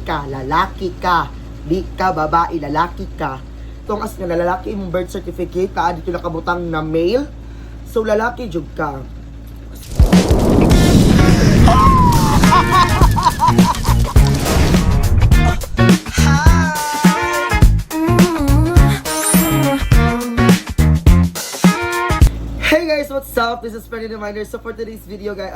ka, lalaki ka. Di ka babae, lalaki ka. Itong as nga lalaki imong birth certificate, dito nakabutang na male. So lalaki jud ka. Hey guys, what's up? This is Friendly Reminder. So for today's video guys,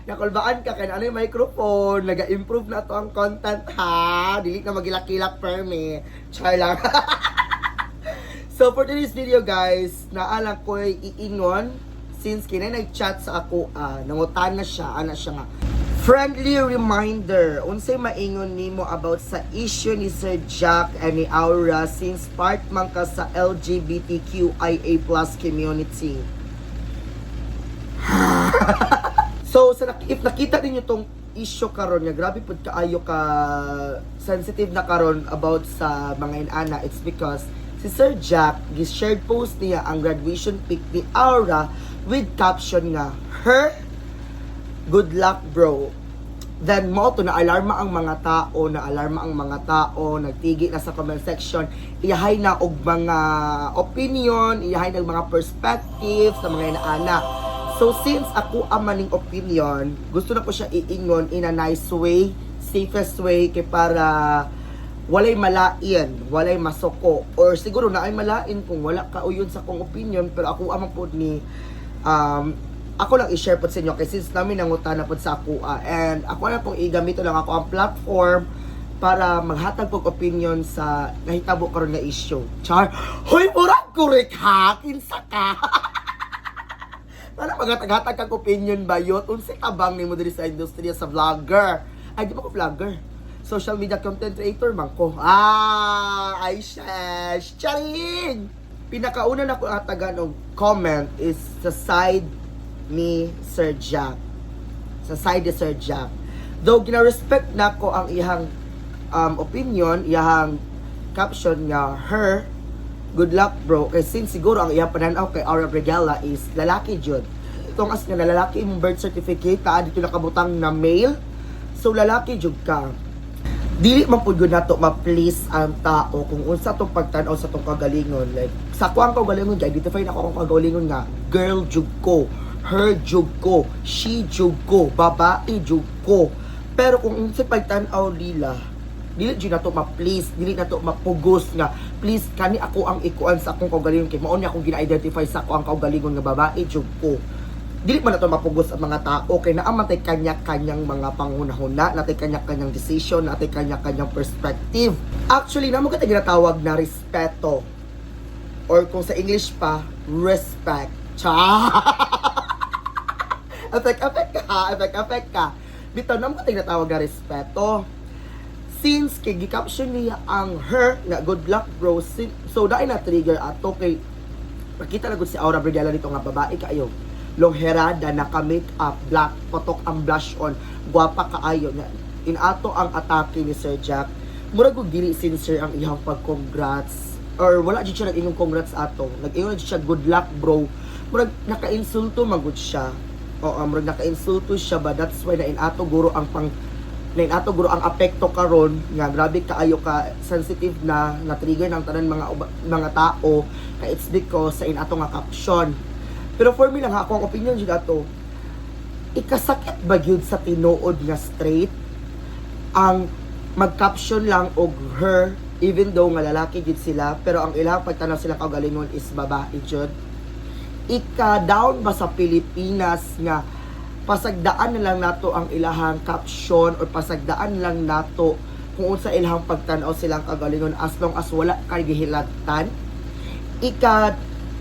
nakulbaan ka kaya ano yung microphone, naga-improve na to ang content ha. Dili na magilak-kilak per me. Char lang. So for today's video guys, naalang ko iingon since kinay nag-chat sa ako, nangutan na siya, nga. Friendly reminder, unsay maingon nimo about sa issue ni Sir Jack and ni Aura since part man ka sa LGBTQIA+ community. So, if nakita ninyo tong issue karon nga, grabe pud kaayo ka sensitive na karon about sa mga inana, it's because si Sir Jack, gi-shared post niya ang graduation pic ni Aura with caption nga, her good luck bro. Then mo to na-alarma ang mga tao, nagtigi na sa comment section, iyahay na og mga opinion, iyahay na mga perspective sa mga inaana. So since ako ang maning opinion, gusto na ko siya iingon in a nice way, safest way, kay para walay malain, walay masoko, or siguro na ay malain kung wala ka uyon sa kong opinion, pero ako amang po ni ako lang i-share po sa inyo kasi since namin nangutan na po sa ako and ako na pong igamito lang ako ang platform para maghatag pong opinion sa nahitabo karon nga issue. Char, hoy murag korek ha, kinsa ka? Wala maghatag-hatag kang opinion ba yun? Unsay tabang nimo diri sa industriya sa vlogger? Ay, di ba ko vlogger? Social media content creator man ko. Ay shesh, charing! Pinakauna na ko hatagan og comment is sa side ni Sir Jack. Sa side ni Sir Jack. Though gina-respect na ko ang iyang opinion, iyang caption nga, her good luck bro. Kay since siguro ang iyang pananaw kay Aura Bregala is lalaki jud. Itong as nga lalaki imong birth certificate, dito nakabutang na male. So lalaki jud ka. Dili man pud gyud nato ma-please ang tao kung unsa tong pagtan-aw sa tong kagalingon. Like sa kuang kagalingon, identify na ko ang kagalingon nga girl jud ko, her jud ko, she jud ko, babae jud ko. Pero kung unsa pagtan-aw nila, dili jud nato ma-please, dili nato mapugos nga please kani ako ang ikuan sa akong kaugalingon kay mao ni akong gina-identify sa ako ang kaugalingon nga babae jud ko. Dili man nato mapugos ang mga tao kay naa man tay kanya-kanyang mga pangunahuna, natay kanya-kanyang decision, natay kanya-kanyang perspective. Actually namo kita ginatawag na respeto, or kung sa English pa, respect. Cha. Effect ka. Bitaw namo kita ginatawag na respeto. Since kay gi-caption niya ang her nga good luck bro, so dai na trigger ato kay nakita na gud si Aura Bregala dito nga babae kaayo, longherada, naka-make up, black, potok ang blush on, guwapa kaayo nga. In ato ang atake ni Sir Jack, murag gud dili sincere ang iyang pag-congrats, or wala jud siya nag-ingon congrats ato, nag-ingon siya good luck bro, murag naka-insulto magud siya. Oo, murag naka-insulto siya ba, that's why na in ato guro ang ang apekto karon nga grabe kaayo ka sensitive na trigger ng tanan mga tao kay it's because sa inato nga caption. Pero for me lang ha, ako ang opinion jud ato, ikasakit ba gyud sa tinuod nga straight ang mag-caption lang og her even though nga lalaki jud sila pero ang ilang pagtanaw sila kaugalingon is babae jud. Ika-down ba sa Pilipinas nga pasagdaan na lang nato ang ilahang caption or pasagdaan lang nato kung unsa ilahang pagtan-aw silang kagalingon as long as wala kay gihilatan?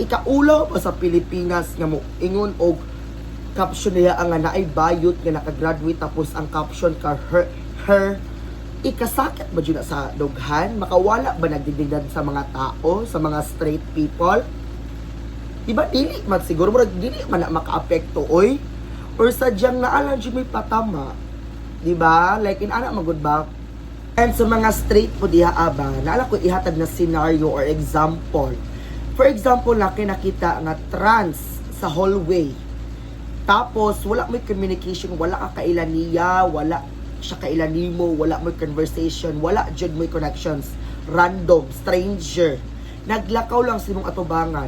Ikaulo pa sa Pilipinas nga mo ingon og caption niya ang naay bayot nga nakagraduate tapos ang caption ka her ikasakit ba dyan sa dughan? Makawala ba nagdindigdan sa mga tao, sa mga straight people? Diba dili man siguro dili man na maka-apekto oy, or sadyang naalan dyan may patama, diba? Like in anak magud ba? And sa mga straight po diha aba, naala ko ihatag na scenario or example. For example, nakita nga trans sa hallway. Tapos wala may communication, wala ka kailan niya, wala siya kailan nimo, wala may conversation, wala jud may connections. Random, stranger. Naglakaw lang sa imong atubangan.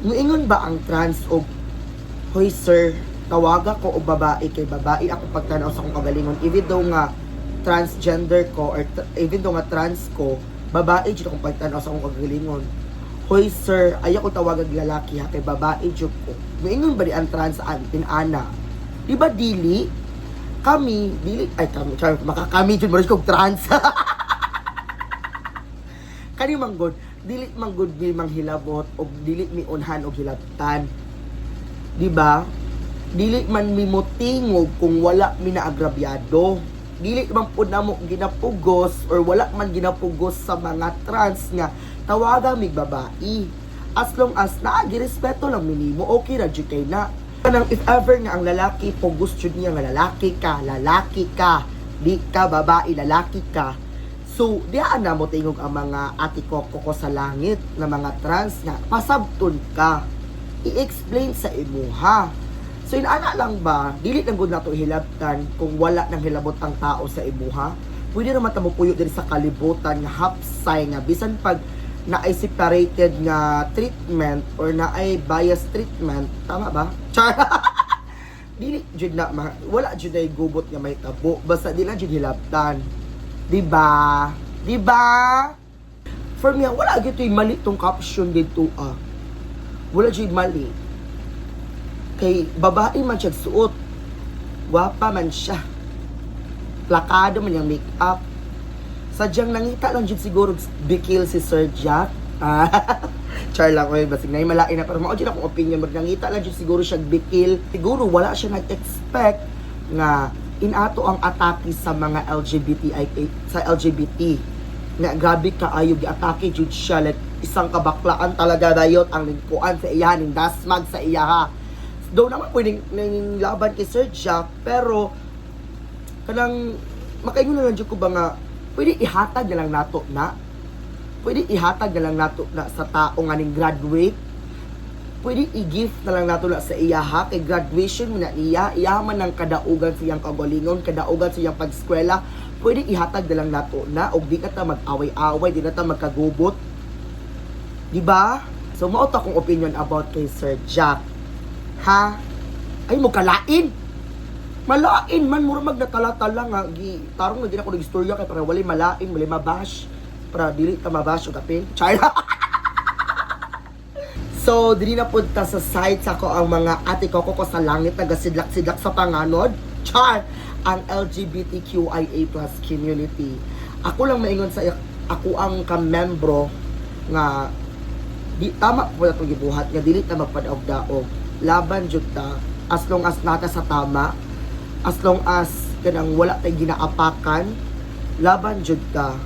Muingon ba ang trans og, hoy sir, tawaga ko og babae kay babae ako pagtanaw sa akong kagalingon, even though nga transgender ko or even though nga trans ko, babae jud akong pagtanaw sa akong kagalingon. Hoy sir, ayaw ko tawagag lalaki ha kay babae jud ko. Muingon ba di ang trans ana? Di ba dili? Kami makakami jud mo rin kong trans. Kani manggod, dili manggod mi manghilabot og dili mi unhan og hilabtan. Di ba? Dili man mi motingog kung wala mi naagrabyado. Dili man pud namo ginapugos or wala man ginapugos sa mga trans nga tawagang mig babae. As long as naagi respeto lang minimo, okay ra jud kay na. Kanang if ever nga ang lalaki pugos jud niya nga lalaki ka, di ka babae, lalaki ka. So, diyan na mo tingog ang mga ati ko sa langit na mga trans nga pasabton ka. I-explain sa imuha. So, inaana lang ba, dili lang gud nato hilabtan kung wala nang hilabot ang tao sa imuha. Pwede naman tamo puyo diri sa kalibutan nga hapsay nga bisan pag naay separated nga treatment or naay bias treatment, tama ba? Char. Dili jud na wala jud ay gubot nga may tabo basta di na jud hilabtan. Diba? For me, wala gito'y mali tong caption dito Wala gito'y mali. Kay babae man siya suot. Wapa man siya. Plakado man yung make-up. Sadyang nangita lang dyan siguro bikil si Sir Jack. Char lang ko yun. Basig na yung malain na. Pero maudin akong opinion. Nangita lang dyan siguro siya bikil. Siguro wala siya nag-expect nga inato ang atake sa mga LGBT nga grabe kaayo gi-atake jud siya like isang kabaklaan talaga dayot ang lingkuan sa iya ning dasmag sa iya ha. Daw naman pwedeng ning laban kay Sir Jack pero kanang makaingon na jud ko ba nga pwede ihatag na lang nato na sa tao nga ning graduate. Pwede i-gift na lang nato na sa iya ha kay graduation mo na iya man ng kadaugan sa iyang kagalingon, kadaugan sa iyang pag-eskwela. Pwede ihatag na lang nato na og di ka ta mag-away-away, di na ta magkagubot. Di ba? So mao ta akong opinion about kay Sir Jack. Ha? Ay mo kalain. Malain man mura magnatalata lang nga tarong na din ako nag-istorya kay para wala malain, wala mabash. Para dili ta mabash og kapin. China. So, dili na punta sa site sa ko ang mga ate ko sa langit nagasidlak-sidlak sa panganod. Char! Ang LGBTQIA+ community. Ako lang maingon sa ako ang kamembro nga di tama po na itong gibuhat nga dili ta magpadaog-daog. Laban jud ta as long as nata sa tama. As long as kanang wala tay ginaapakan, laban jud ta.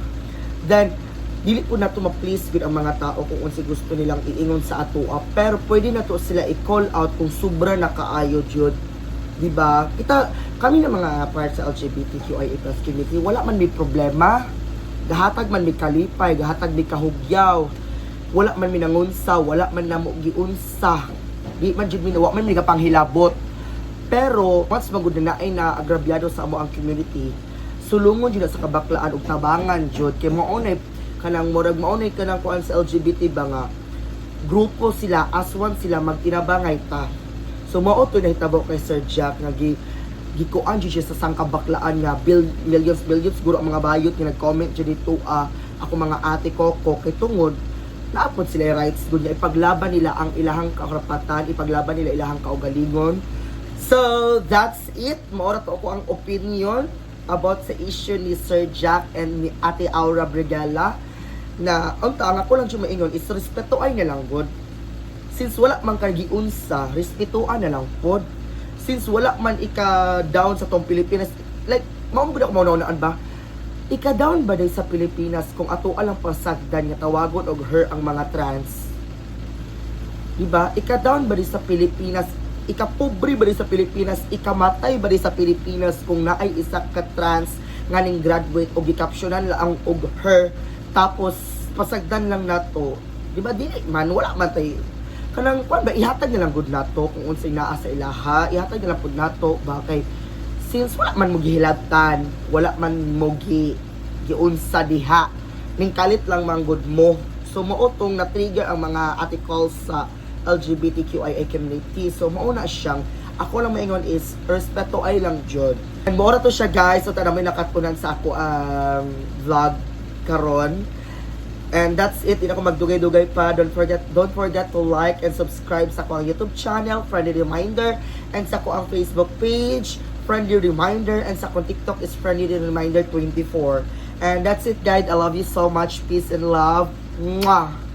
Then dili po nato ma-please gud ang mga tao kung unsa gusto nilang iingon sa atoa, pero pwede na to sila i-call out kung sobra na kaayo jud, di ba? Kami na mga part sa LGBTQIA+ community, wala man may problema, gahatag man may kalipay, gahatag may kahugyaw, wala man minangunsa, wala man namo giunsa, di man jud wala man may kapanghilabot. Pero once magud na ay naagrabyado sa amo ang community, sulungon jud sa kabaklaan ug tabangan jud kay mao na kanang murag maunay kanang kuan sa LGBT ba nga grupo sila as one sila magtinabangay ta. So mao to nahitabo kay Sir Jack nga gikuan jud siya sa sangkabaklaan nga millions siguro ang mga bayot nga nag-comment jud dito ako mga ate ko kay tungod naapod sila rights gud nga ipaglaban nila ang ilahang karapatan, ipaglaban nila ilahang kaugalingon. So that's it. Mao ra to ako ang opinion about sa issue ni Sir Jack and ni Ate Aura Brigala na ang ako lang siya maingon is respetuan na lang god. Since wala man kagiunsa, respetuan na lang pod. Since wala man ika-down sa tong Pilipinas, like mao gud ako maunaan ba? Ika-down ba day sa Pilipinas kung ato alang pasagdan nga tawagon og her ang mga trans? Diba? Ika-down ba day sa Pilipinas? Ika-pobre ba day sa Pilipinas? Ikamatay ba day sa Pilipinas kung naay isa ka trans nga ning graduate og gikapsyonan lang og her tapos pasagdan lang nato, di ba? Dili man wala man tay kanang kwan ba ihatag nilang good nato kung unsay naa sa ilaha, ihatag nilang pud nato ba kay since wala man mo gihilabtan, wala man mo giunsa diha, ning kalit lang man good mo. So mao tong na-trigger ang mga articles sa LGBTQIA community. So mao na siyang ako lang maingon is respeto ay lang jud. And mora to siya guys, so tada may nakatpunan sa ako ang vlog karon. And that's it. Hindi ako magdugay-dugay pa. Don't forget to like and subscribe sa ko ang YouTube channel, Friendly Reminder, and sa ko ang Facebook page, Friendly Reminder, and sa akong TikTok is Friendly Reminder 24. And that's it guys. I love you so much. Peace and love. Mwah!